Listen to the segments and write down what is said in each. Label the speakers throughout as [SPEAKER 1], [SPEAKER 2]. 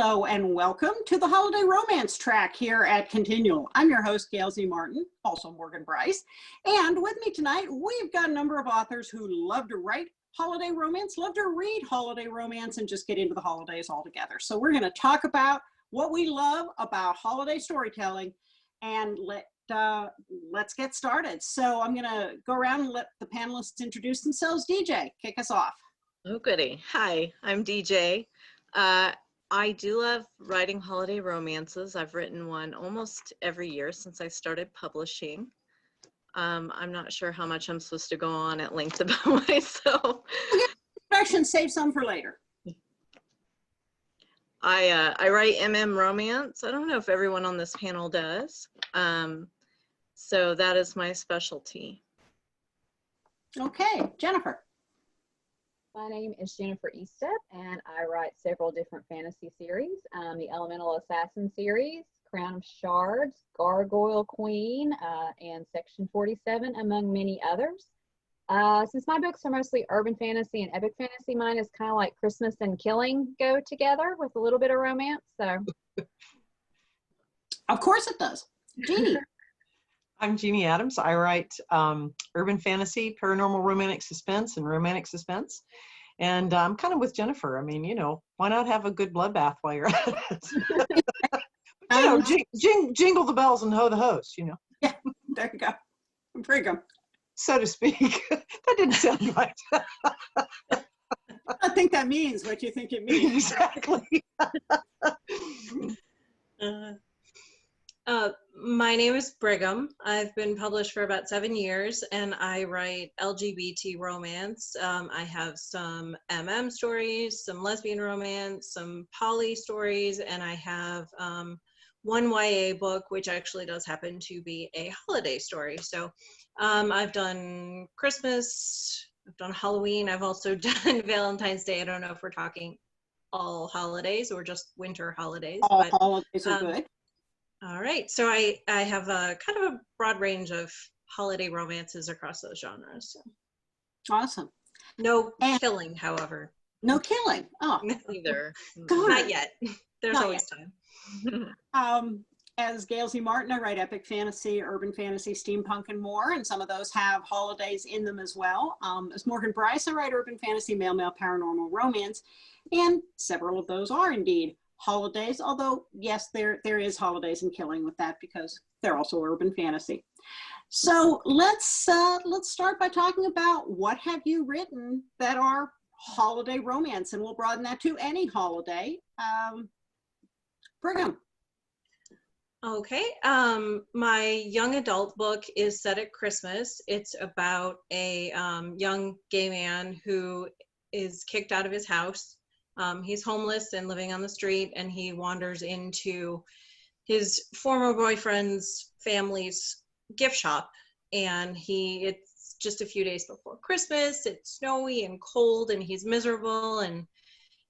[SPEAKER 1] Hello and welcome to the Holiday Romance track here at Continual. I'm your host, Gail Z. Martin, also Morgan Brice. And with me tonight, we've got a number of authors who love to write holiday romance, love to read holiday romance, and just get into the holidays altogether. So we're going to talk about what we love about holiday storytelling, and let's get started. So I'm going to go around and let the panelists introduce themselves. DJ, kick us off.
[SPEAKER 2] Oh, goody. Hi, I'm DJ. I do love writing holiday romances. I've written one almost every year since I started publishing. I'm not sure how much I'm supposed to go on at length about myself.
[SPEAKER 1] Introduction, save some for later.
[SPEAKER 2] I write romance. I don't know if everyone on this panel does. So that is my specialty.
[SPEAKER 1] Okay, Jennifer.
[SPEAKER 3] My name is Jennifer Estep, and I write several different fantasy series. The Elemental Assassin series, Crown of Shards, Gargoyle Queen, and Section 47, among many others. Since my books are mostly urban fantasy and epic fantasy, mine is kind of like Christmas and killing go together with a little bit of romance. So,
[SPEAKER 1] of course it does. Jeanne.
[SPEAKER 4] I'm Jeanne Adams. I write urban fantasy, paranormal romantic suspense, and romantic suspense. And I'm kind of with Jennifer. I mean, you know, why not have a good bloodbath while you're at it? You know, jingle the bells and ho the host, you know.
[SPEAKER 1] Yeah, there you go. Brigham.
[SPEAKER 4] So to speak. That didn't sound right.
[SPEAKER 1] I think that means what you think it means.
[SPEAKER 4] Exactly.
[SPEAKER 5] My name is Brigham. I've been published for about 7 years, and I write LGBT romance. I have some stories, some lesbian romance, some poly stories, and I have one YA book, which actually does happen to be a holiday story. So I've done Christmas, I've done Halloween, I've also done Valentine's Day. I don't know if we're talking all holidays or just winter holidays.
[SPEAKER 1] All holidays are good.
[SPEAKER 5] All right, so I have a kind of a broad range of holiday romances across those genres. So.
[SPEAKER 1] Awesome.
[SPEAKER 5] No killing, however.
[SPEAKER 1] No killing. Oh,
[SPEAKER 2] Neither.
[SPEAKER 5] Not yet. There's
[SPEAKER 1] Not
[SPEAKER 5] always
[SPEAKER 1] yet.
[SPEAKER 5] time.
[SPEAKER 1] As Gail Z. Martin, I write epic fantasy, urban fantasy, steampunk, and more, and some of those have holidays in them as well. As Morgan Brice, I write urban fantasy, male paranormal romance, and several of those are indeed holidays, although yes, there is holidays and killing with that because they're also urban fantasy. So let's start by talking about what have you written that are holiday romance, and we'll broaden that to any holiday. Brigham.
[SPEAKER 5] Okay, my young adult book is set at Christmas. It's about a young gay man who is kicked out of his house. He's homeless and living on the street, and he wanders into his former boyfriend's family's gift shop, and it's just a few days before Christmas. It's snowy and cold, and he's miserable, and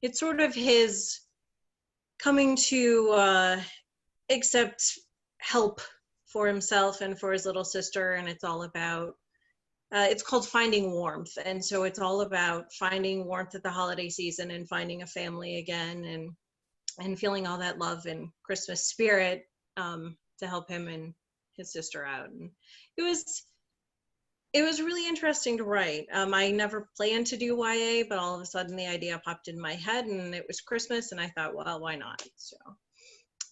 [SPEAKER 5] it's sort of his coming to accept help for himself and for his little sister, and it's all about it's called Finding Warmth, and so it's all about finding warmth at the holiday season and finding a family again, and feeling all that love and Christmas spirit to help him and his sister out. And it was really interesting to write. I never planned to do YA, but all of a sudden the idea popped in my head, and it was Christmas, and I thought, well, why not? So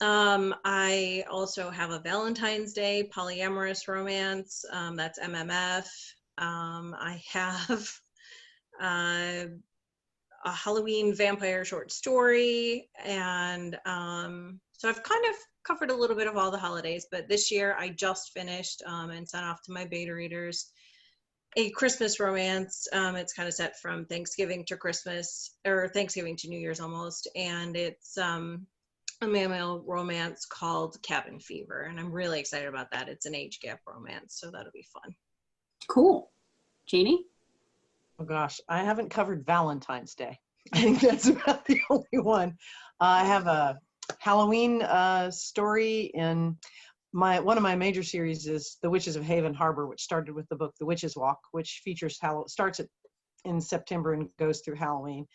[SPEAKER 5] I also have a Valentine's Day polyamorous romance. That's MMF. I have a Halloween vampire short story, and so I've kind of covered a little bit of all the holidays, but this year I just finished and sent off to my beta readers a Christmas romance. It's kind of set from Thanksgiving to Christmas, or Thanksgiving to New Year's almost, and it's a male romance called Cabin Fever, and I'm really excited about that. It's an age gap romance, so that'll be fun.
[SPEAKER 1] Cool. Jeanne?
[SPEAKER 4] Oh gosh, I haven't covered Valentine's Day. I think that's about the only one. I have a Halloween story in one of my major series is The Witches of Haven Harbor, which started with the book The Witch's Walk, which features starts in September and goes through Halloween.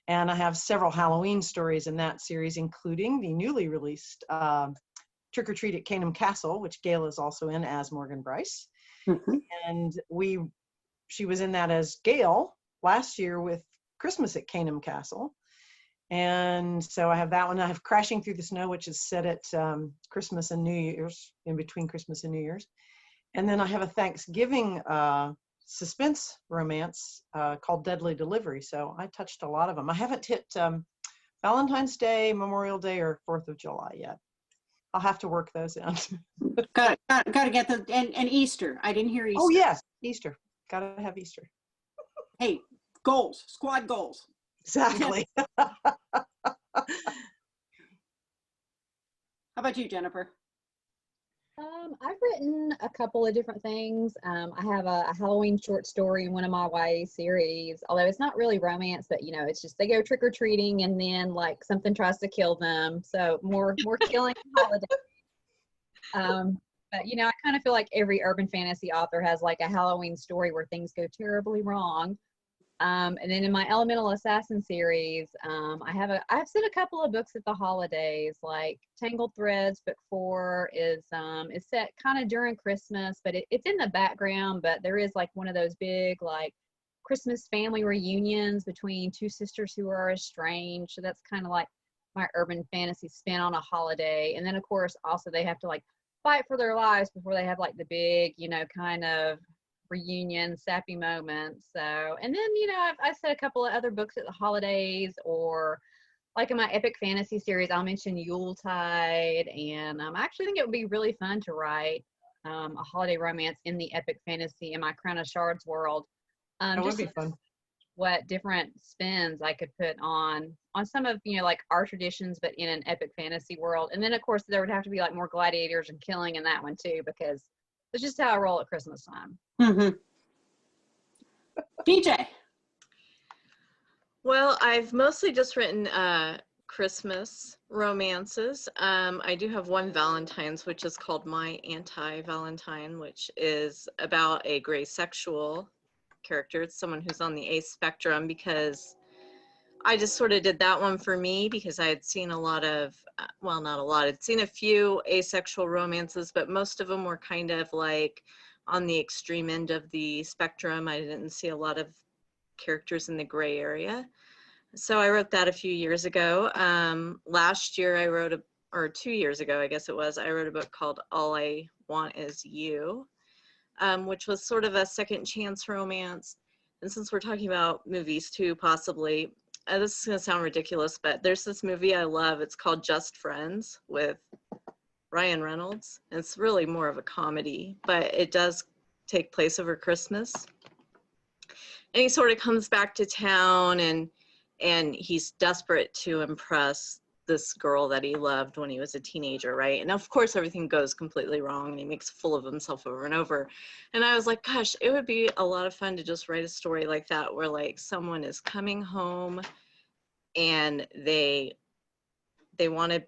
[SPEAKER 4] And I have several Halloween stories in that series, including the newly released Trick or Treat at Caneham Castle, which Gail is also in as Morgan Brice.
[SPEAKER 1] Mm-hmm.
[SPEAKER 4] And she was in that as Gail last year with Christmas at Caneham Castle. And so I have that one. I have Crashing Through the Snow, which is set at Christmas and New Year's, in between Christmas and New Year's. And then I have a Thanksgiving suspense romance called Deadly Delivery. So I touched a lot of them. I haven't hit Valentine's Day, Memorial Day, or 4th of July yet. I'll have to work those in.
[SPEAKER 1] got to get the, and Easter. I didn't hear Easter.
[SPEAKER 4] Oh, yes, Easter. Got to have Easter.
[SPEAKER 1] Hey, goals, squad goals.
[SPEAKER 4] Exactly.
[SPEAKER 1] How about you, Jennifer?
[SPEAKER 3] I've written a couple of different things. I have a Halloween short story in one of my YA series, although it's not really romance, but you know, it's just they go trick or treating and then like something tries to kill them. So more killing holiday. But you know, I kind of feel like every urban fantasy author has like a Halloween story where things go terribly wrong. And then in my Elemental Assassin series, I've sent a couple of books at the holidays, like Tangled Threads. Book 4 is set kind of during Christmas, but it's in the background. But there is like one of those big like Christmas family reunions between two sisters who are estranged. So that's kind of like my urban fantasy spin on a holiday. And then of course also they have to like fight for their lives before they have like the big, you know, kind of reunion sappy moments. So, and then you know I've said a couple of other books at the holidays, or like in my epic fantasy series I'll mention Yuletide, and I actually think it would be really fun to write a holiday romance in the epic fantasy in my Crown of Shards world.
[SPEAKER 4] That would be fun.
[SPEAKER 3] What different spins I could put on some of, you know, like our traditions, but in an epic fantasy world. And then of course there would have to be like more gladiators and killing in that one too, because it's just how I roll at Christmas time.
[SPEAKER 1] Mm-hmm. DJ.
[SPEAKER 2] Well, I've mostly just written Christmas romances. I do have one Valentine's, which is called My Anti-Valentine, which is about a gray sexual character. It's someone who's on the ace spectrum, because I just sort of did that one for me because I had seen a lot of, well, not a lot, I'd seen a few asexual romances, but most of them were kind of like on the extreme end of the spectrum. I didn't see a lot of characters in the gray area. So I wrote that a few years ago. Last year I wrote or 2 years ago, I guess it was, I wrote a book called All I Want Is You, which was sort of a second chance romance. And since we're talking about movies too, possibly, this is gonna sound ridiculous, but there's this movie I love. It's called Just Friends with Ryan Reynolds. And it's really more of a comedy, but it does take place over Christmas. And he sort of comes back to town, and he's desperate to impress this girl that he loved when he was a teenager, right? And of course everything goes completely wrong and he makes a fool of himself over and over. And I was like, gosh, it would be a lot of fun to just write a story like that, where like someone is coming home and they want to,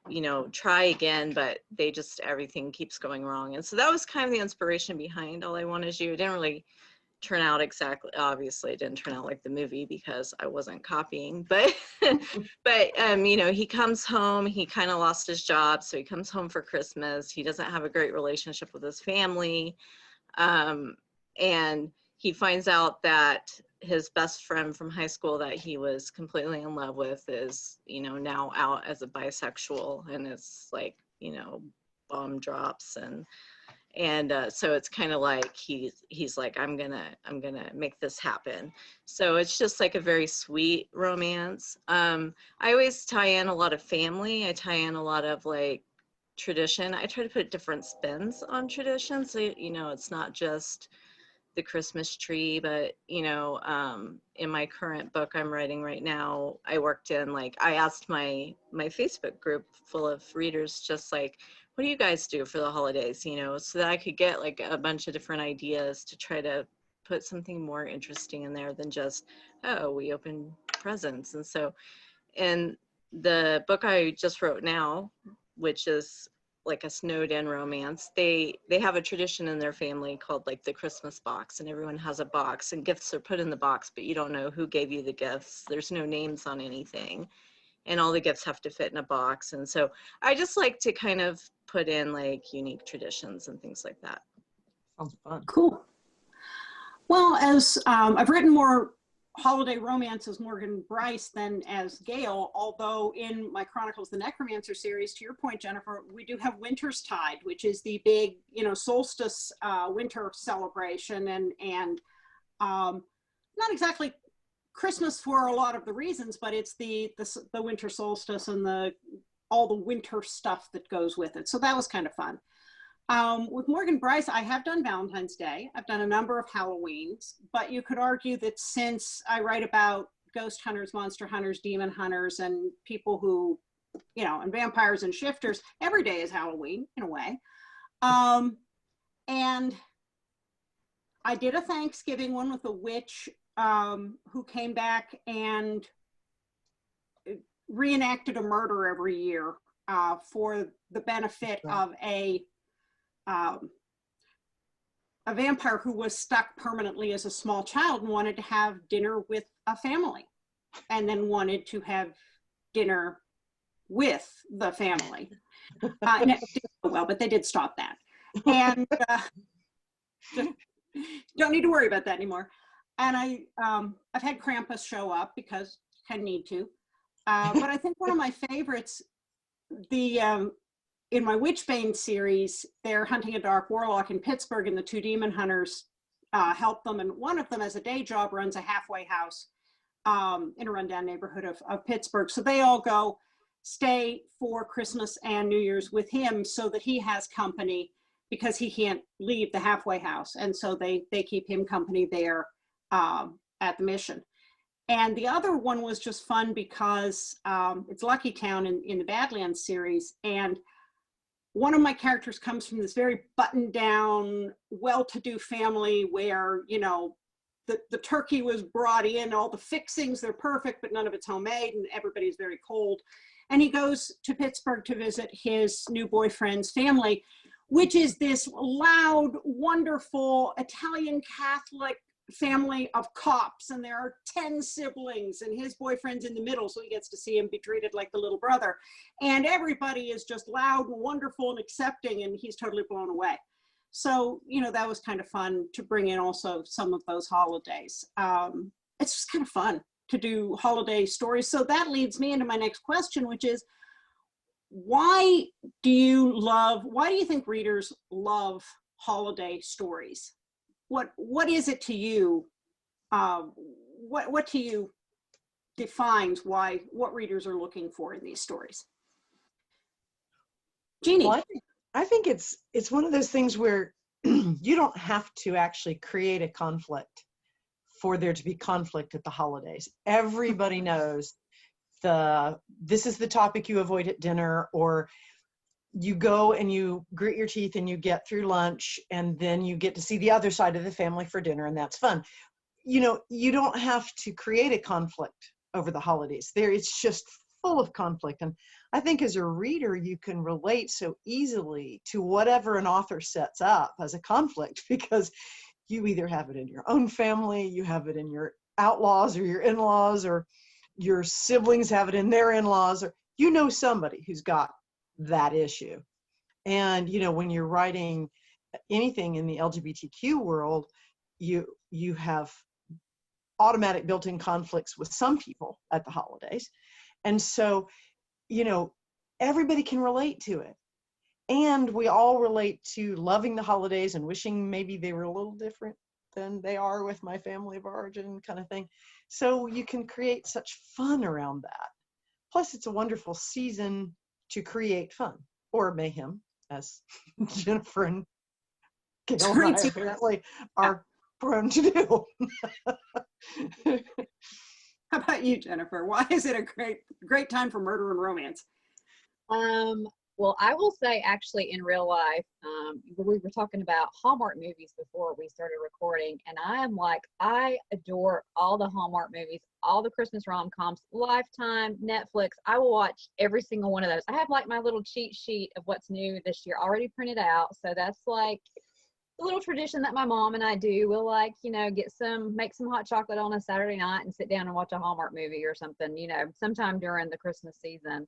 [SPEAKER 2] you know, try again, but they just, everything keeps going wrong. And so that was kind of the inspiration behind All I Want Is You. It didn't really turn out exactly, obviously it didn't turn out like the movie because I wasn't copying, but you know, he comes home, he kind of lost his job, so he comes home for Christmas. He doesn't have a great relationship with his family, and he finds out that his best friend from high school that he was completely in love with is, you know, now out as a bisexual, and it's like, you know, bomb drops, and so it's kind of like he's like, I'm gonna make this happen. So it's just like a very sweet romance. I always tie in a lot of family. I tie in a lot of like tradition. I try to put different spins on tradition, so you know, it's not just the Christmas tree, but you know, in my current book I'm writing right now, I worked in, like, I asked my Facebook group full of readers, just like, what do you guys do for the holidays, you know, so that I could get like a bunch of different ideas to try to put something more interesting in there than just, oh, we open presents. And so in the book I just wrote now, which is like a snowed in romance, they have a tradition in their family called like the Christmas box, and everyone has a box and gifts are put in the box, but you don't know who gave you the gifts. There's no names on anything, and all the gifts have to fit in a box. And so I just like to kind of put in like unique traditions and things like that.
[SPEAKER 4] Sounds fun.
[SPEAKER 1] Cool. Well, as I've written more holiday romance as Morgan Brice than as Gail, although in my Chronicles the Necromancer series, to your point, Jennifer, we do have Winter's Tide, which is the big, you know, solstice winter celebration, and not exactly Christmas for a lot of the reasons, but it's the winter solstice and all the winter stuff that goes with it. So that was kind of fun. With Morgan Brice, I have done Valentine's Day. I've done a number of Halloweens, but you could argue that since I write about ghost hunters, monster hunters, demon hunters, and people who, you know, and vampires and shifters, every day is Halloween in a way. And I did a Thanksgiving one with a witch who came back and reenacted a murder every year for the benefit of a vampire who was stuck permanently as a small child and wanted to have dinner with a family, and then wanted to have dinner with the family. And it didn't go well, but they did stop that. And don't need to worry about that anymore. And I've had Krampus show up because you kind of need to. But I think one of my favorites, in my Witchbane series, they're hunting a dark warlock in Pittsburgh, and the two demon hunters help them. And one of them, as a day job, runs a halfway house in a rundown neighborhood of Pittsburgh. So they all go stay for Christmas and New Year's with him so that he has company, because he can't leave the halfway house. And so they keep him company there at the mission. And the other one was just fun because it's Lucky Town in the Badlands series. And one of my characters comes from this very buttoned down, well-to-do family where, you know, the turkey was brought in, all the fixings, they're perfect, but none of it's homemade, and everybody's very cold. And he goes to Pittsburgh to visit his new boyfriend's family, which is this loud, wonderful Italian Catholic family of cops, and there are 10 siblings, and his boyfriend's in the middle, so he gets to see him be treated like the little brother, and everybody is just loud and wonderful and accepting, and he's totally blown away. So, you know, that was kind of fun to bring in also some of those holidays. It's just kind of fun to do holiday stories. So that leads me into my next question, which is, why do you think readers love holiday stories? What is it to you? What to you defines what readers are looking for in these stories? Jeannie.
[SPEAKER 4] Well, I think it's one of those things where you don't have to actually create a conflict for there to be conflict at the holidays. Everybody knows this is the topic you avoid at dinner, or you go and you grit your teeth and you get through lunch, and then you get to see the other side of the family for dinner, and that's fun. You know, you don't have to create a conflict over the holidays. It's just full of conflict. And I think as a reader, you can relate so easily to whatever an author sets up as a conflict, because you either have it in your own family, you have it in your outlaws or your in-laws, or your siblings have it in their in-laws, or you know somebody who's got that issue. And you know, when you're writing anything in the LGBTQ world, you have automatic built-in conflicts with some people at the holidays. And so, you know, everybody can relate to it. And we all relate to loving the holidays and wishing maybe they were a little different than they are with my family of origin, kind of thing. So you can create such fun around that. Plus, it's a wonderful season to create fun, or mayhem, as Jennifer and Gail and I apparently are prone to do.
[SPEAKER 1] How about you, Jennifer? Why is it a great time for murder and romance?
[SPEAKER 3] Well, I will say, actually, in real life, we were talking about Hallmark movies before we started recording, and I adore all the Hallmark movies, all the Christmas rom-coms, Lifetime, Netflix. I will watch every single one of those. I have like my little cheat sheet of what's new this year already printed out, so that's like a little tradition that my mom and I do. We'll make some hot chocolate on a Saturday night and sit down and watch a Hallmark movie or something, sometime during the Christmas season.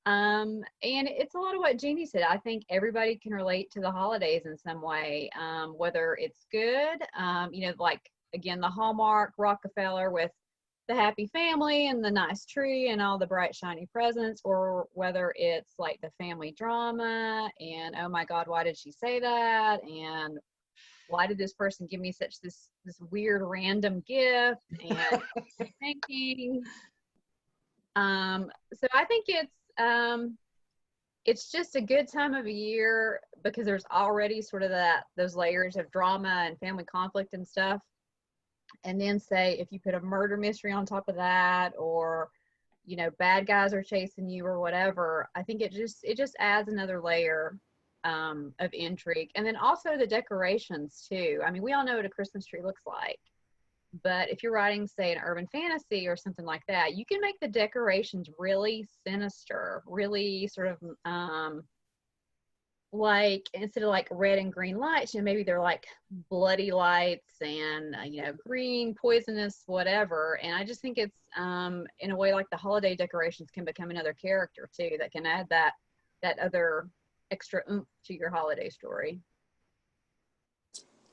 [SPEAKER 3] And it's a lot of what Jeannie said. I think everybody can relate to the holidays in some way, whether it's good, like, again, the Hallmark Rockefeller with the happy family and the nice tree and all the bright, shiny presents, or whether it's like the family drama and, oh my God, why did she say that? And why did this person give me this weird random gift? And thinking. So I think it's just a good time of year because there's already sort of those layers of drama and family conflict and stuff. And then say if you put a murder mystery on top of that, or bad guys are chasing you or whatever, I think it just adds another layer of intrigue. And then also the decorations too. I mean, we all know what a Christmas tree looks like. But if you're writing, say, an urban fantasy or something like that, you can make the decorations really sinister, really sort of like, instead of like red and green lights, maybe they're like bloody lights and, green, poisonous, whatever. And I just think it's, in a way, like the holiday decorations can become another character too, that can add that other extra oomph to your holiday story.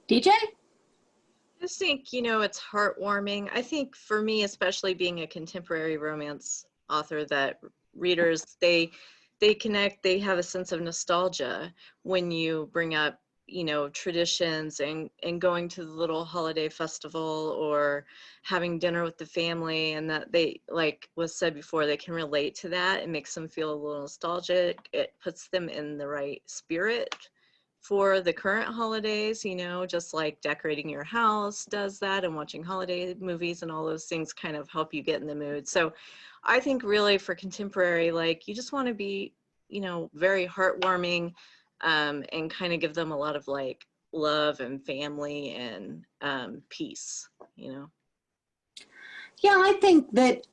[SPEAKER 1] DJ?
[SPEAKER 2] I just think, it's heartwarming. I think for me, especially being a contemporary romance author, that readers, they connect, they have a sense of nostalgia when you bring up, traditions and going to the little holiday festival or having dinner with the family, and that they, like was said before, they can relate to that. It makes them feel a little nostalgic. It puts them in the right spirit for the current holidays, just like decorating your house does that, and watching holiday movies and all those things kind of help you get in the mood. So I think really for contemporary, like, you just want to be, very heartwarming, and kind of give them a lot of like love and family and peace,
[SPEAKER 1] Yeah, I think that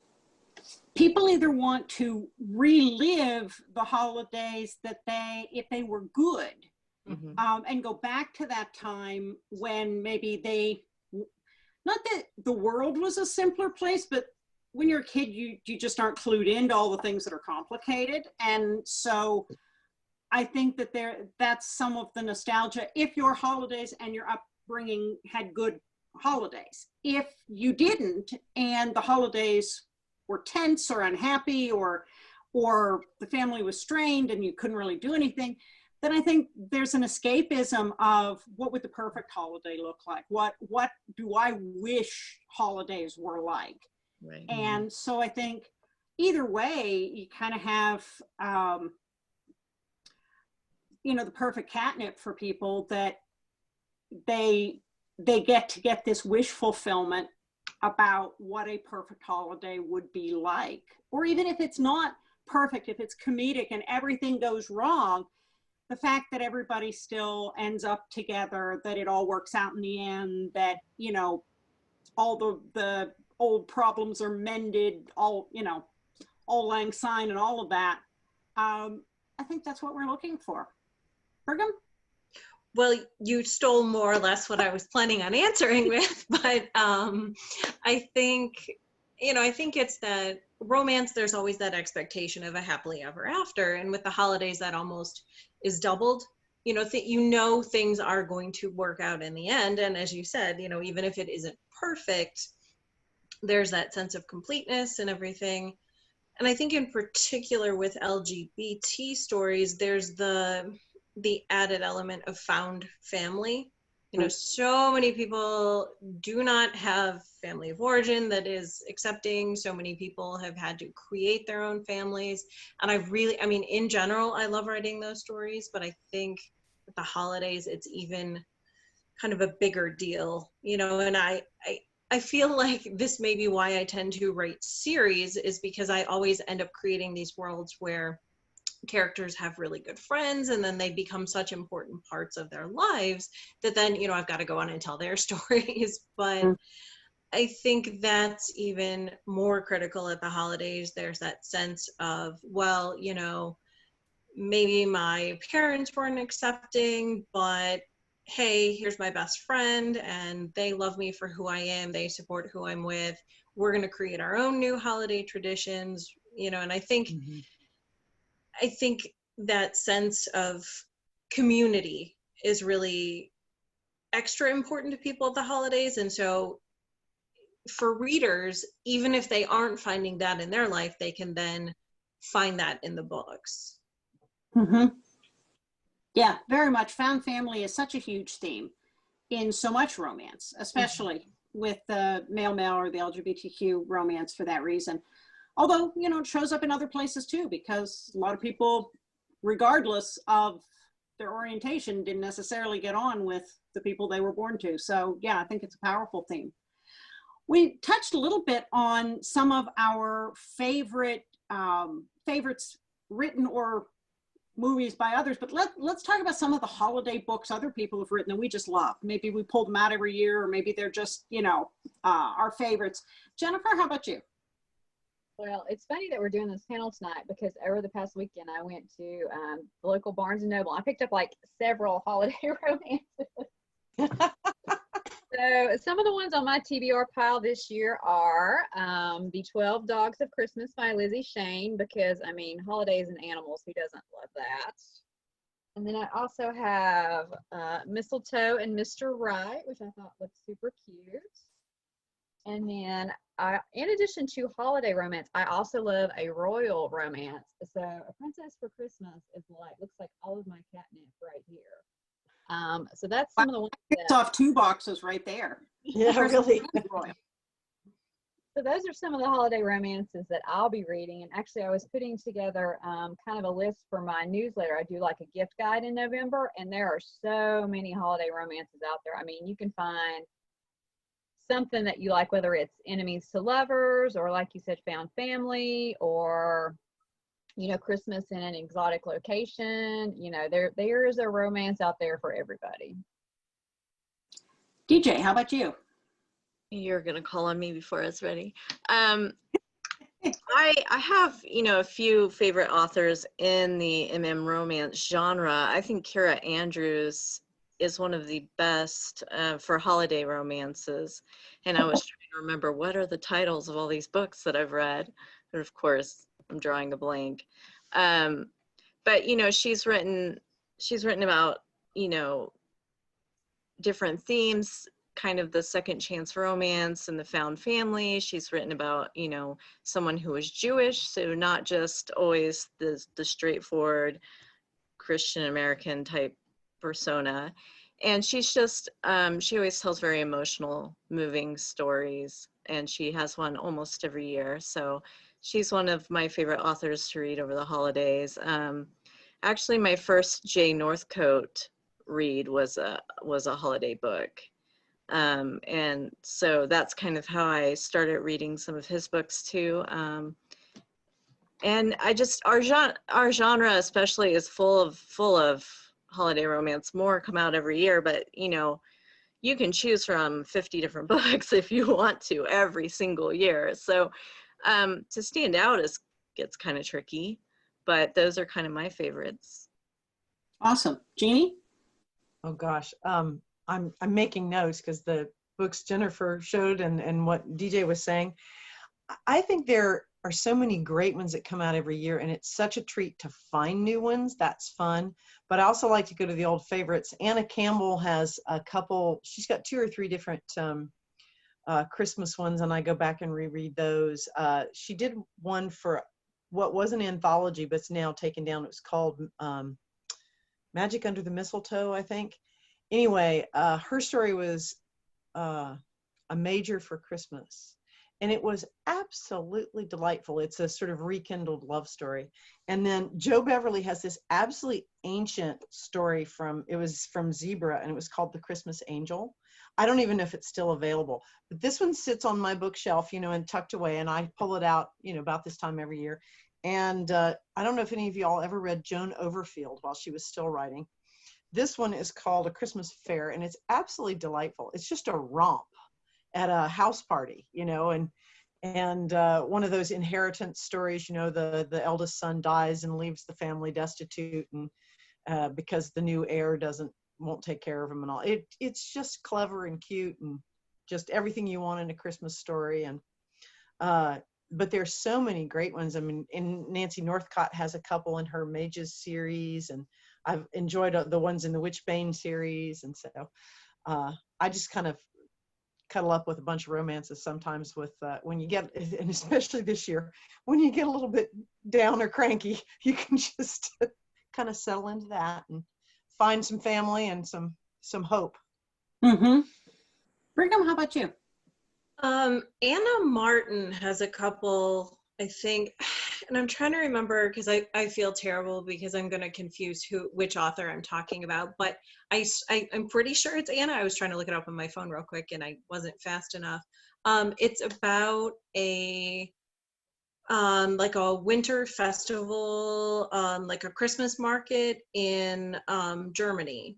[SPEAKER 1] people either want to relive the holidays if they were good, and go back to that time when maybe not that the world was a simpler place, but when you're a kid, you just aren't clued into all the things that are complicated. And so I think that that's some of the nostalgia, if your holidays and your upbringing had good holidays. If you didn't, and the holidays were tense or unhappy, or the family was strained and you couldn't really do anything, then I think there's an escapism of what would the perfect holiday look like? What do I wish holidays were like?
[SPEAKER 2] right?
[SPEAKER 1] And so I think either way, you kind of have, the perfect catnip for people, that they get this wish fulfillment about what a perfect holiday would be like. Or even if it's not perfect, if it's comedic and everything goes wrong, the fact that everybody still ends up together, that it all works out in the end, that, all the old problems are mended, all lang syne and all of that. I think that's what we're looking for. Brigham?
[SPEAKER 5] Well, you stole more or less what I was planning on answering with, but I think it's that romance, there's always that expectation of a happily ever after. And with the holidays, that almost is doubled. Things are going to work out in the end. And as you said, even if it isn't perfect, there's that sense of completeness and everything. And I think in particular with LGBT stories, there's the added element of found family. So many people do not have family of origin that is accepting. So many people have had to create their own families. And in general, I love writing those stories, but I think with the holidays, it's even kind of a bigger deal, and I feel like this may be why I tend to write series, is because I always end up creating these worlds where characters have really good friends, and then they become such important parts of their lives that then, you know, I've got to go on and tell their stories. But I think that's even more critical at the holidays. There's that sense of, well, you know, maybe my parents weren't accepting, but hey, here's my best friend and they love me for who I am. They support who I'm with. We're going to create our own new holiday traditions, you know, and I think that sense of community is really extra important to people at the holidays. And so for readers, even if they aren't finding that in their life, they can then find that in the books.
[SPEAKER 1] Yeah, very much. Found family is such a huge theme in so much romance, especially with the male or the LGBTQ romance for that reason. Although, you know, it shows up in other places too, because a lot of people, regardless of their orientation, didn't necessarily get on with the people they were born to. So yeah, I think it's a powerful theme. We touched a little bit on some of our favorites written or movies by others, but let's talk about some of the holiday books other people have written that we just love. Maybe we pull them out every year, or maybe they're just, you know, our favorites. Jennifer, how about you?
[SPEAKER 3] Well, it's funny that we're doing this panel tonight because over the past weekend I went to the local Barnes & Noble. I picked up like several holiday romances. So some of the ones on my TBR pile this year are The 12 Dogs of Christmas by Lizzie Shane, because, I mean, holidays and animals, who doesn't love that? And then I also have Mistletoe and Mr. Right, which I thought looked super cute. And then in addition to holiday romance, I also love a royal romance. So A Princess for Christmas is looks like all of my catnip right here. So that's some of the ones
[SPEAKER 1] It's off 2 boxes right there.
[SPEAKER 4] Yeah, really.
[SPEAKER 3] So those are some of the holiday romances that I'll be reading. And actually, I was putting together kind of a list for my newsletter. I do like a gift guide in November, and there are so many holiday romances out there. I mean, you can find something that you like, whether it's enemies to lovers, or like you said, found family, or, you know, Christmas in an exotic location. You know, there is a romance out there for everybody.
[SPEAKER 1] DJ, how about you?
[SPEAKER 2] You're gonna call on me before I was ready. I have, you know, a few favorite authors in the romance genre. I think Kira Andrews is one of the best for holiday romances. And I was trying to remember what are the titles of all these books that I've read. But of course, I'm drawing a blank. But, you know, she's written about, you know, different themes, kind of the second chance romance and the found family. She's written about, you know, someone who is Jewish, so not just always the straightforward Christian American type persona. And she's just, she always tells very emotional, moving stories, and she has one almost every year. So she's one of my favorite authors to read over the holidays. Actually, my first Jay Northcote read was a holiday book. And so that's kind of how I started reading some of his books too. And our genre especially is full of holiday romance. More come out every year, but you know, you can choose from 50 different books if you want to every single year. So to stand out gets kind of tricky, but those are kind of my favorites.
[SPEAKER 1] Awesome. Jeannie?
[SPEAKER 4] Oh gosh. I'm making notes because the books Jennifer showed and what DJ was saying. I think there are so many great ones that come out every year, and it's such a treat to find new ones. That's fun. But I also like to go to the old favorites. Anna Campbell has a couple, she's got 2 or 3 different Christmas ones, and I go back and reread those. She did one for what was an anthology, but it's now taken down. It was called Magic Under the Mistletoe, I think. Anyway, her story was A Major for Christmas, and it was absolutely delightful. It's a sort of rekindled love story. And then Joe Beverly has this absolutely ancient story from Zebra, and it was called The Christmas Angel. I don't even know if it's still available, but this one sits on my bookshelf, you know, and tucked away, and I pull it out, you know, about this time every year. And I don't know if any of y'all ever read Joan Overfield while she was still writing. This one is called A Christmas Fair, and it's absolutely delightful. It's just a romp at a house party, you know, and one of those inheritance stories, you know, the eldest son dies and leaves the family destitute, and because the new heir won't take care of him and all. It's just clever and cute and just everything you want in a Christmas story. And but there's so many great ones. I mean, Nancy Northcott has a couple in her Mages series, and I've enjoyed the ones in the Witchbane series. And so I just kind of cuddle up with a bunch of romances sometimes with when you get, and especially this year, when you get a little bit down or cranky, you can just kind of settle into that and find some family and some hope.
[SPEAKER 1] Mm-hmm. Brigham, how about you?
[SPEAKER 5] Anna Martin has a couple, I think, and I'm trying to remember because I feel terrible because I'm going to confuse which author I'm talking about, but I'm pretty sure it's Anna. I was trying to look it up on my phone real quick and I wasn't fast enough. It's about like a winter festival, like a Christmas market in Germany.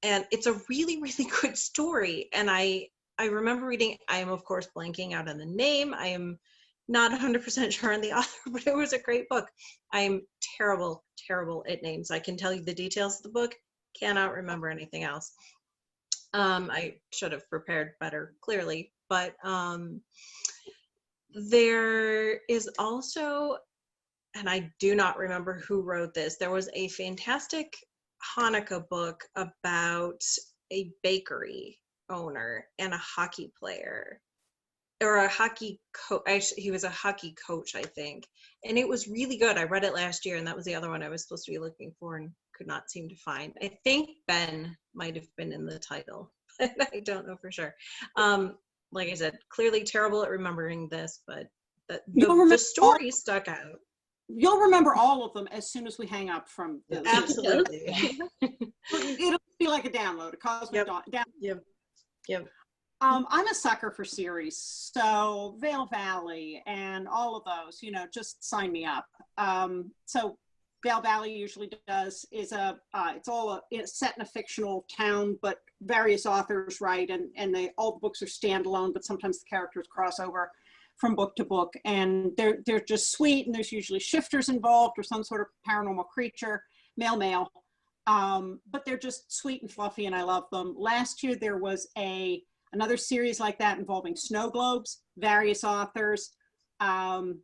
[SPEAKER 5] And it's a really, really good story. And I remember reading, I am of course blanking out on the name. I am not 100% sure on the author, but it was a great book. I'm terrible at names. I can tell you the details of the book, cannot remember anything else. I should have prepared better, clearly, but there is also, and I do not remember who wrote this, there was a fantastic Hanukkah book about a bakery owner and a hockey player, or a hockey coach. Actually, he was a hockey coach, I think, and it was really good. I read it last year, and that was the other one I was supposed to be looking for and could not seem to find. I think Ben might have been in the title, but I don't know for sure. Like I said, clearly terrible at remembering this, but the story stuck out.
[SPEAKER 1] You'll remember all of them as soon as we hang up from this.
[SPEAKER 5] Absolutely.
[SPEAKER 1] It'll be like a download, a cosmic download.
[SPEAKER 5] Yep.
[SPEAKER 1] I'm a sucker for series, so Vale Valley and all of those, you know, just sign me up. So Vale Valley usually is set in a fictional town, but various authors write, and all the books are standalone, but sometimes the characters cross over from book to book, and they're just sweet, and there's usually shifters involved or some sort of paranormal creature, male. But they're just sweet and fluffy, and I love them. Last year there was another series like that involving snow globes, various authors, and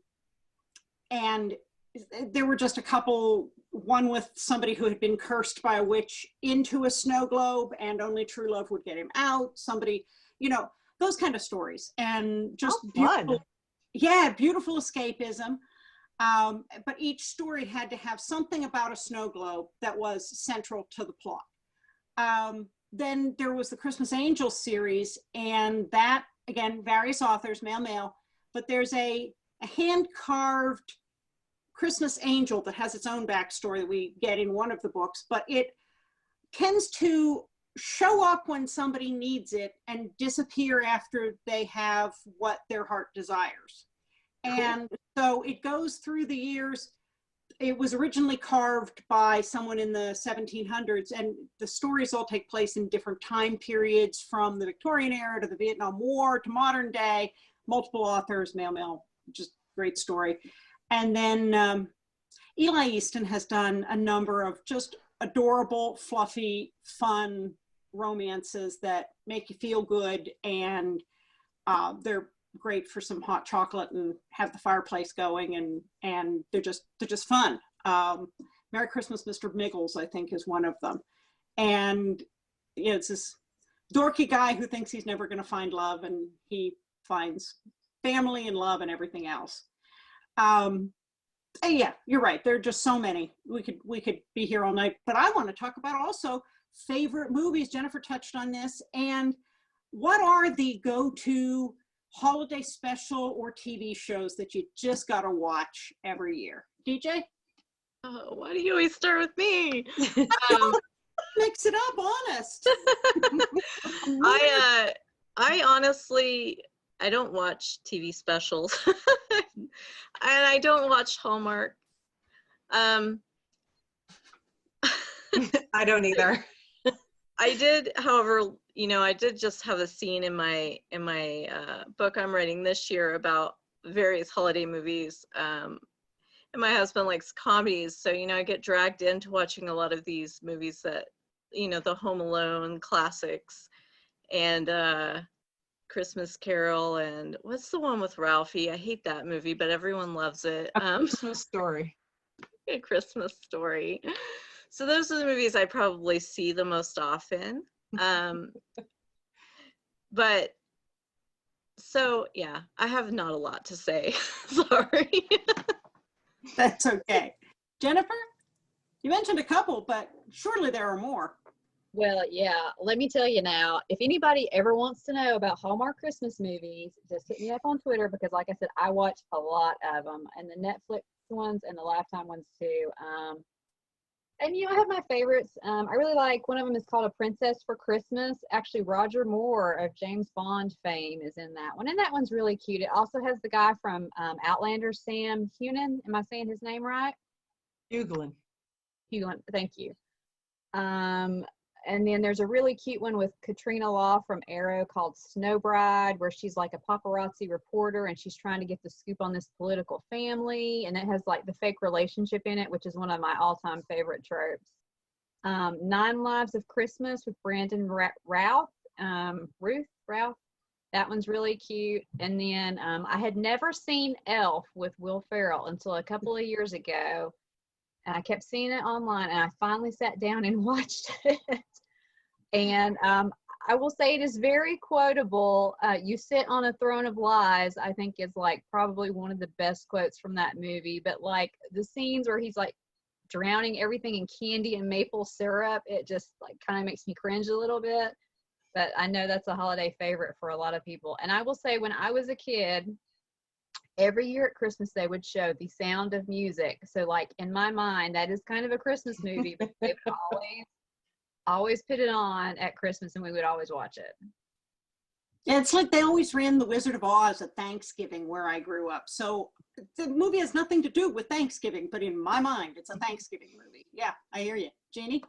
[SPEAKER 1] there were just a couple, one with somebody who had been cursed by a witch into a snow globe and only true love would get him out, somebody, you know, those kind of stories, and just beautiful, beautiful escapism. But each story had to have something about a snow globe that was central to the plot. Then there was the Christmas Angel series, and that, again, various authors, male, but there's a hand-carved Christmas angel that has its own backstory that we get in one of the books, but it tends to show up when somebody needs it and disappear after they have what their heart desires. Cool. And so it goes through the years. It was originally carved by someone in the 1700s, and the stories all take place in different time periods, from the Victorian era to the Vietnam War to modern day, multiple authors, male, just great story. And then Eli Easton has done a number of just adorable, fluffy, fun romances that make you feel good, and they're great for some hot chocolate and have the fireplace going, and they're just fun. Merry Christmas, Mr. Miggles, I think, is one of them. And you know, it's this dorky guy who thinks he's never going to find love, and he finds family and love and everything else. Yeah, you're right. There are just so many. We could be here all night, but I want to talk about also favorite movies. Jennifer touched on this. And what are the go-to holiday special or TV shows that you just got to watch every year? DJ?
[SPEAKER 2] Oh, why do you always start with me?
[SPEAKER 1] Mix it up, honest.
[SPEAKER 2] I honestly, I don't watch TV specials. And I don't watch Hallmark Um,
[SPEAKER 5] I don't either.
[SPEAKER 2] I did, however, I did just have a scene in my book I'm writing this year about various holiday movies. And my husband likes comedies, so I get dragged into watching a lot of these movies that, the Home Alone classics, and Christmas Carol, and what's the one with Ralphie? I hate that movie, but everyone loves it.
[SPEAKER 4] Christmas Story.
[SPEAKER 2] A Christmas Story. So those are the movies I probably see the most often. But so yeah, I have not a lot to say. Sorry.
[SPEAKER 1] That's okay. Jennifer, you mentioned a couple, but surely there are more.
[SPEAKER 3] Well, yeah, let me tell you now, if anybody ever wants to know about Hallmark Christmas movies, just hit me up on Twitter because, like I said, I watch a lot of them, and the Netflix ones and the Lifetime ones too. And I have my favorites. I really like, one of them is called A Princess for Christmas. Actually, Roger Moore of James Bond fame is in that one, and that one's really cute. It also has the guy from Outlander, Sam Heughan. Am I saying his name right?
[SPEAKER 4] Hughlin.
[SPEAKER 3] Hughlin, thank you. And then there's a really cute one with Katrina Law from Arrow called Snow Bride, where she's like a paparazzi reporter and she's trying to get the scoop on this political family. And it has like the fake relationship in it, which is one of my all-time favorite tropes. 9 Lives of Christmas with Brandon Routh. That one's really cute. And then I had never seen Elf with Will Ferrell until a couple of years ago. And I kept seeing it online, and I finally sat down and watched it. And I will say it is very quotable. You sit on a throne of lies, I think, is like probably one of the best quotes from that movie. But like the scenes where he's like drowning everything in candy and maple syrup, it just like kind of makes me cringe a little bit. But I know that's a holiday favorite for a lot of people. And I will say, when I was a kid, every year at Christmas, they would show The Sound of Music. So like in my mind, that is kind of a Christmas movie, but they would always put it on at Christmas and we would always watch it.
[SPEAKER 1] Yeah, it's like they always ran The Wizard of Oz at Thanksgiving where I grew up. So the movie has nothing to do with Thanksgiving, but in my mind, it's a Thanksgiving movie. Yeah, I hear you. Jeannie?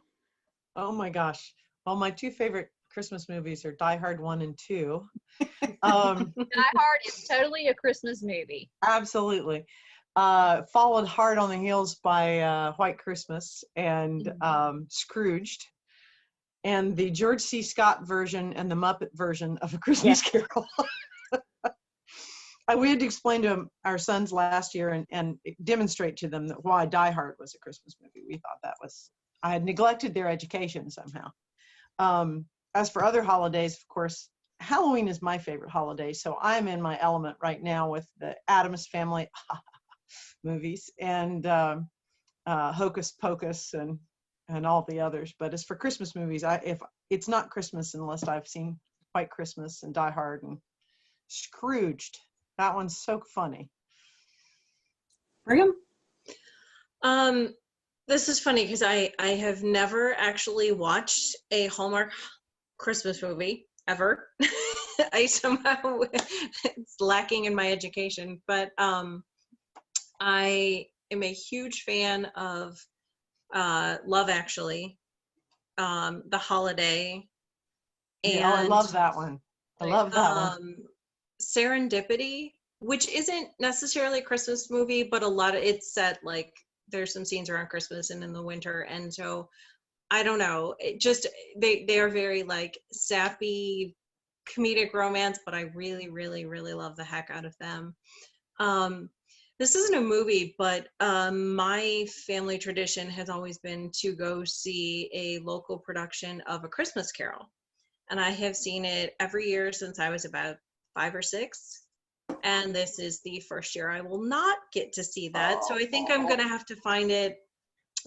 [SPEAKER 4] Oh my gosh. Well, my 2 favorite Christmas movies are Die Hard 1 and 2.
[SPEAKER 3] Die Hard is totally a Christmas movie.
[SPEAKER 4] Absolutely. Followed hard on the heels by White Christmas and Scrooged, and the George C. Scott version and the Muppet version of A Christmas Carol. We had to explain to our sons last year and demonstrate to them that why Die Hard was a Christmas movie. We thought that was, I had neglected their education somehow. As for other holidays, of course, Halloween is my favorite holiday, so I'm in my element right now with the Adams Family movies and Hocus Pocus and all the others. But as for Christmas movies, if it's not Christmas unless I've seen White Christmas and Die Hard and Scrooged. That one's so funny.
[SPEAKER 1] Brigham?
[SPEAKER 5] This is funny because I have never actually watched a Hallmark Christmas movie ever. I somehow, it's lacking in my education, but I am a huge fan of Love Actually, The Holiday, and
[SPEAKER 4] I love that one. I love that one.
[SPEAKER 5] Serendipity, which isn't necessarily a Christmas movie, but a lot of it's set like there's some scenes around Christmas and in the winter, and so I don't know, it just they are very like sappy comedic romance, but I really love the heck out of them. This isn't a movie, but my family tradition has always been to go see a local production of A Christmas Carol, and I have seen it every year since I was about 5 or 6. And this is the first year I will not get to see that. So I think I'm going to have to find it.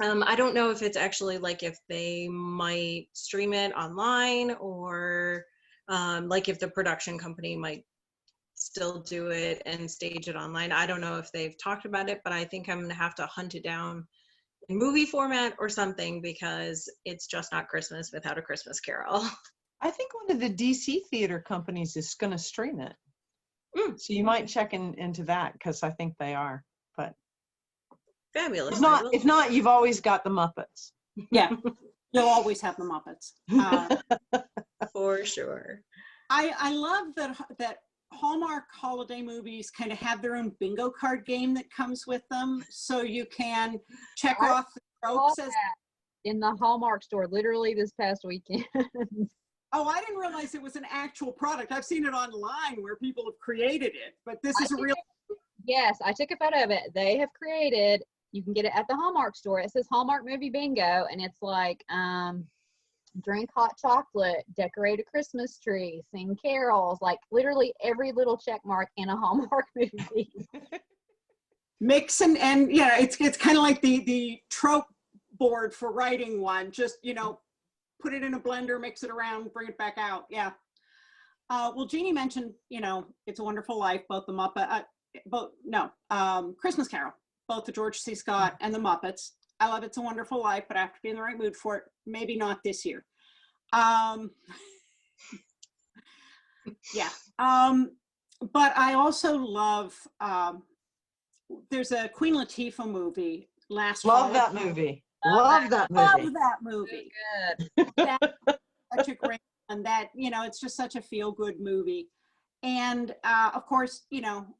[SPEAKER 5] I don't know if it's actually like if they might stream it online or like if the production company might still do it and stage it online. I don't know if they've talked about it, but I think I'm going to have to hunt it down in movie format or something because it's just not Christmas without A Christmas Carol.
[SPEAKER 4] I think one of the DC theater companies is going to stream it. So you might check into that because I think they are. But
[SPEAKER 5] Fabulous.
[SPEAKER 4] If not, you've always got the Muppets.
[SPEAKER 1] Yeah, you'll always have the Muppets.
[SPEAKER 5] For sure.
[SPEAKER 1] I love that Hallmark holiday movies kind of have their own bingo card game that comes with them, so you can check off the tropes as
[SPEAKER 3] in the Hallmark store literally this past weekend.
[SPEAKER 1] Oh, I didn't realize it was an actual product. I've seen it online where people have created it, but this is a real.
[SPEAKER 3] Yes, I took a photo of it. They have created, you can get it at the Hallmark store. It says Hallmark Movie Bingo, and it's like drink hot chocolate, decorate a Christmas tree, sing carols, like literally every little check mark in a Hallmark movie.
[SPEAKER 1] Mix and yeah, it's kind of like the trope board for writing one. Just, put it in a blender, mix it around, bring it back out. Yeah. Well, Jeannie mentioned, It's a Wonderful Life, both the Muppet, Christmas Carol, both the George C. Scott and the Muppets. I love It's a Wonderful Life, but I have to be in the right mood for it. Maybe not this year. Yeah. But I also love, there's a Queen Latifah movie last
[SPEAKER 4] Love
[SPEAKER 1] fall.
[SPEAKER 4] that movie. Love that movie.
[SPEAKER 1] Love that movie.
[SPEAKER 3] Good.
[SPEAKER 1] That's such a great one that, it's just such a feel-good movie. And of course,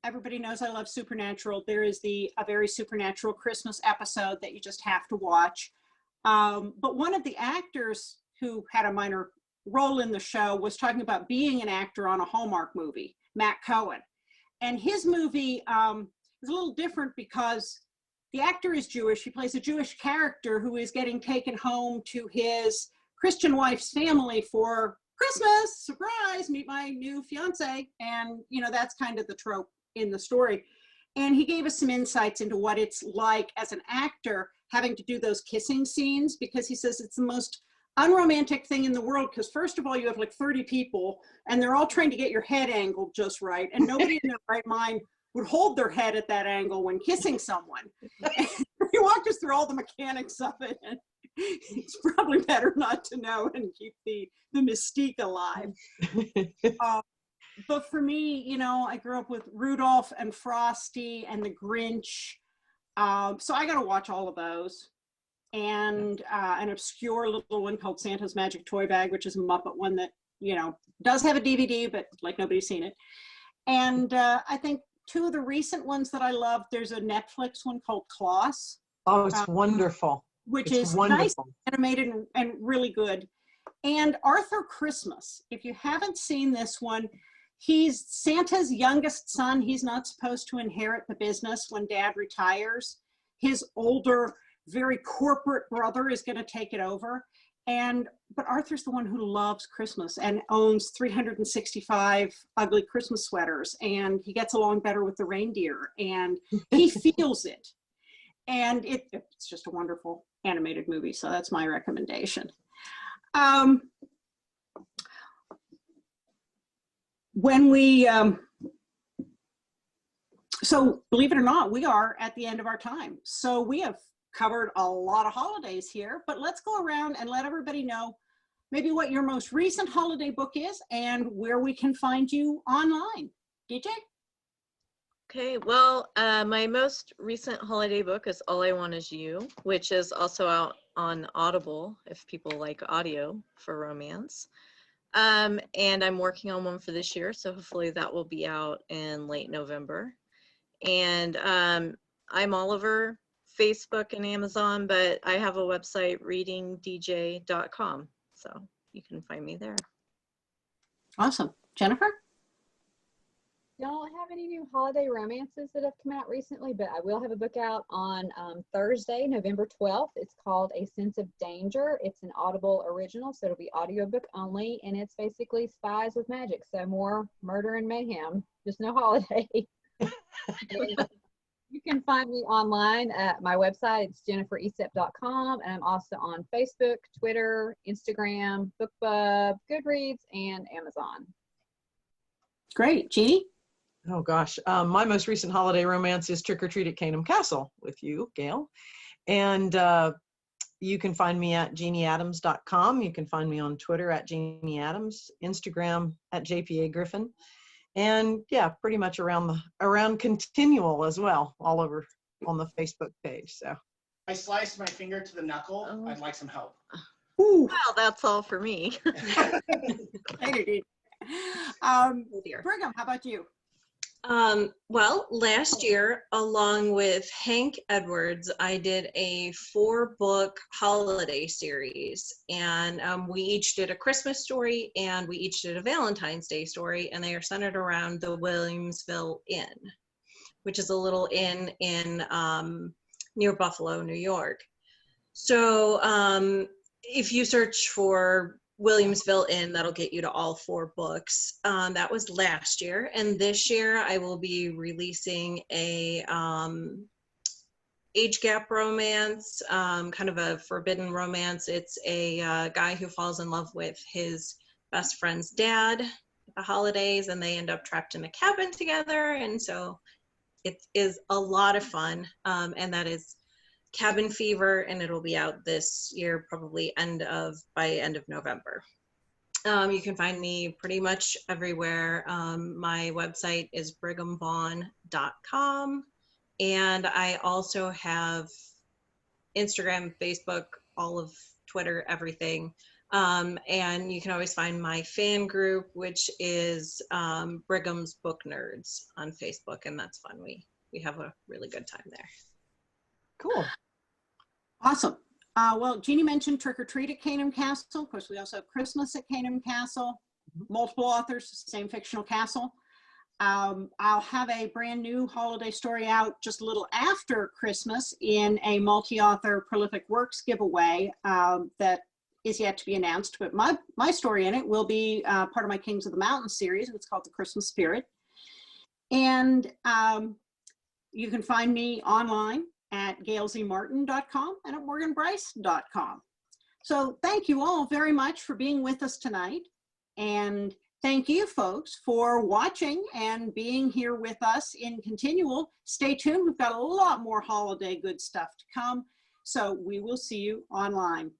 [SPEAKER 1] everybody knows I love Supernatural. There is a very Supernatural Christmas episode that you just have to watch. But one of the actors who had a minor role in the show was talking about being an actor on a Hallmark movie, Matt Cohen. And his movie is a little different because the actor is Jewish. He plays a Jewish character who is getting taken home to his Christian wife's family for Christmas, surprise, meet my new fiance. And, that's kind of the trope in the story. And he gave us some insights into what it's like as an actor having to do those kissing scenes, because he says it's the most unromantic thing in the world. Because first of all, you have like 30 people and they're all trying to get your head angled just right. And nobody in their right mind would hold their head at that angle when kissing someone. He walked us through all the mechanics of it. And it's probably better not to know and keep the mystique alive. But for me, I grew up with Rudolph and Frosty and the Grinch. So I got to watch all of those. And an obscure little one called Santa's Magic Toy Bag, which is a Muppet one that, does have a DVD, but like nobody's seen it. And I think two of the recent ones that I love, there's a Netflix one called Klaus.
[SPEAKER 4] Oh, it's wonderful.
[SPEAKER 1] Which
[SPEAKER 4] it's
[SPEAKER 1] is
[SPEAKER 4] wonderful.
[SPEAKER 1] Nice, animated, and really good. And Arthur Christmas, if you haven't seen this one, he's Santa's youngest son. He's not supposed to inherit the business when Dad retires. His older, very corporate brother is going to take it over. But Arthur's the one who loves Christmas and owns 365 ugly Christmas sweaters, and he gets along better with the reindeer, and he feels it. And it's just a wonderful animated movie, so that's my recommendation. So believe it or not, we are at the end of our time. So we have covered a lot of holidays here, but let's go around and let everybody know maybe what your most recent holiday book is and where we can find you online. DJ?
[SPEAKER 2] Okay, well, my most recent holiday book is All I Want Is You, which is also out on Audible, if people like audio for romance. And I'm working on one for this year, so hopefully that will be out in late November. And I'm all over Facebook and Amazon, but I have a website, readingdj.com, so you can find me there.
[SPEAKER 1] Awesome. Jennifer?
[SPEAKER 3] Don't have any new holiday romances that have come out recently, but I will have a book out on Thursday, November 12th. It's called A Sense of Danger. It's an Audible original, so it'll be audiobook only, and it's basically spies with magic, so more murder and mayhem, just no holiday. You can find me online at my website. It's jenniferestep.com, and I'm also on Facebook, Twitter, Instagram, BookBub, Goodreads, and Amazon.
[SPEAKER 1] Great. Jeannie?
[SPEAKER 4] Oh gosh, my most recent holiday romance is Trick or Treat at Caneham Castle with you, Gail. And you can find me at jeanneadams.com. You can find me on Twitter at Jeanne Adams, Instagram at JPA Griffin. And yeah, pretty much around Continual as well, all over on the Facebook page. So
[SPEAKER 6] I sliced my finger to the knuckle.
[SPEAKER 2] Oh.
[SPEAKER 6] I'd like some help.
[SPEAKER 1] Ooh,
[SPEAKER 2] Well, that's all for me.
[SPEAKER 1] um,
[SPEAKER 5] Oh dear.
[SPEAKER 1] Brigham, how about you?
[SPEAKER 5] Well, last year, along with Hank Edwards, I did a 4-book holiday series, and we each did a Christmas story and we each did a Valentine's Day story, and they are centered around the Williamsville Inn, which is a little inn in near Buffalo, New York. So if you search for Williamsville Inn, that'll get you to all 4 books. That was last year, and this year I will be releasing a age gap romance, kind of a forbidden romance. It's a guy who falls in love with his best friend's dad at the holidays, and they end up trapped in a cabin together, and so it is a lot of fun, and that is Cabin Fever, and it'll be out this year, probably by end of November. You can find me pretty much everywhere. My website is brighamvaughn.com, and I also have Instagram, Facebook, all of Twitter, everything. And you can always find my fan group, which is Brigham's Book Nerds on Facebook, and that's fun. We have a really good time there.
[SPEAKER 4] cool.
[SPEAKER 1] Awesome. Well, Jeannie mentioned Trick or Treat at Caneham Castle. Of course, we also have Christmas at Caneham Castle. Multiple authors, same fictional castle. I'll have a brand new holiday story out just a little after Christmas in a multi-author prolific works giveaway that is yet to be announced. But my story in it will be part of my Kings of the Mountain series. It's called The Christmas Spirit. And you can find me online at gailzmartin.com and at morganbrice.com. So thank you all very much for being with us tonight. And thank you folks for watching and being here with us in continual. Stay tuned. We've got a lot more holiday good stuff to come. So we will see you online.